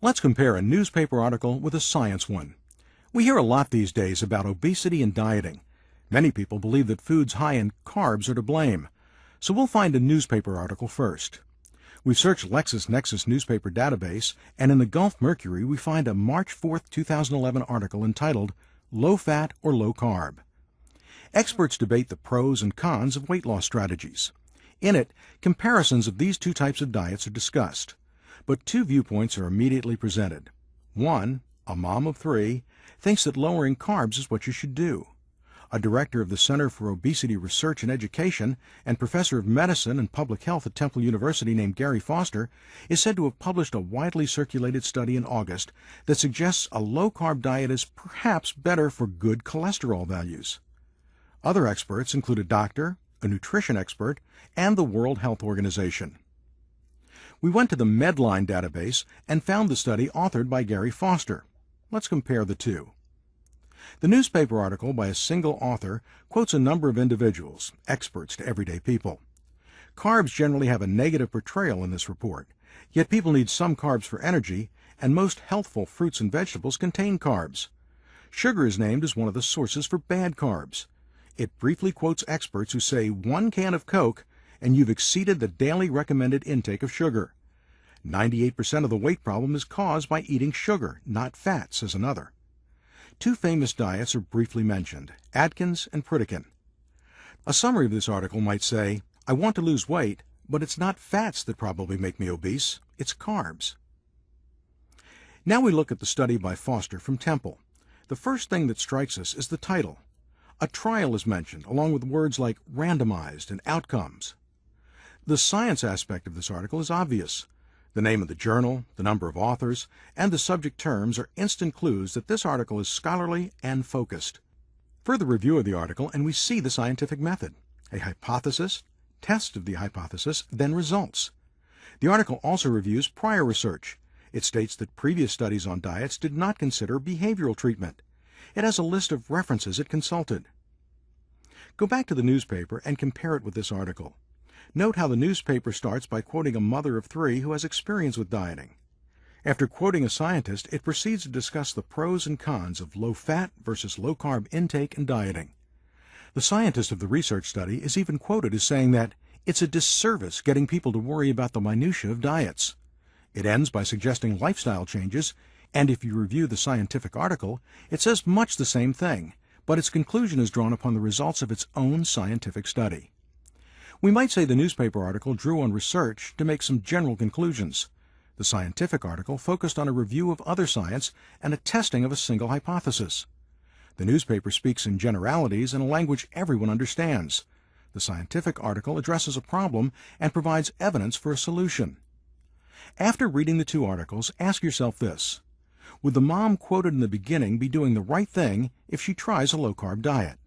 Let's compare a newspaper article with a science one. We hear a lot these days about obesity and dieting. Many people believe that foods high in carbs are to blame. So we'll find a newspaper article first. We've searched LexisNexis newspaper database, and in the Gulf Mercury we find a March 4, 2011 article entitled Low Fat or Low Carb. Experts debate the pros and cons of weight loss strategies. In it, comparisons of these two types of diets are discussed. But two viewpoints are immediately presented. One, a mom of three, thinks that lowering carbs is what you should do. A director of the Center for Obesity Research and Education and professor of medicine and public health at Temple University named Gary Foster is said to have published a widely circulated study in August that suggests a low-carb diet is perhaps better for good cholesterol values. Other experts include a doctor, a nutrition expert, and the World Health Organization. We went to the MEDLINE database and found the study authored by Gary Foster. Let's compare the two. The newspaper article by a single author quotes a number of individuals, experts to everyday people. Carbs generally have a negative portrayal in this report, yet people need some carbs for energy, and most healthful fruits and vegetables contain carbs. Sugar is named as one of the sources for bad carbs. It briefly quotes experts who say 1 can of Coke and you've exceeded the daily recommended intake of sugar. 98% of the weight problem is caused by eating sugar, not fat, says another. Two famous diets are briefly mentioned, Atkins and Pritikin. A summary of this article might say, I want to lose weight, but it's not fats that probably make me obese, it's carbs. Now we look at the study by Foster from Temple. The first thing that strikes us is the title. A trial is mentioned, along with words like randomized and outcomes. The science aspect of this article is obvious. The name of the journal, the number of authors, and the subject terms are instant clues that this article is scholarly and focused. Further review of the article and we see the scientific method. A hypothesis, test of the hypothesis, then results. The article also reviews prior research. It states that previous studies on diets did not consider behavioral treatment. It has a list of references it consulted. Go back to the newspaper and compare it with this article. Note how the newspaper starts by quoting a mother of three who has experience with dieting. After quoting a scientist, it proceeds to discuss the pros and cons of low-fat versus low-carb intake and dieting. The scientist of the research study is even quoted as saying that it's a disservice getting people to worry about the minutiae of diets. It ends by suggesting lifestyle changes, and if you review the scientific article, it says much the same thing, but its conclusion is drawn upon the results of its own scientific study. We might say the newspaper article drew on research to make some general conclusions. The scientific article focused on a review of other science and a testing of a single hypothesis. The newspaper speaks in generalities in a language everyone understands. The scientific article addresses a problem and provides evidence for a solution. After reading the two articles, ask yourself this. Would the mom quoted in the beginning be doing the right thing if she tries a low-carb diet?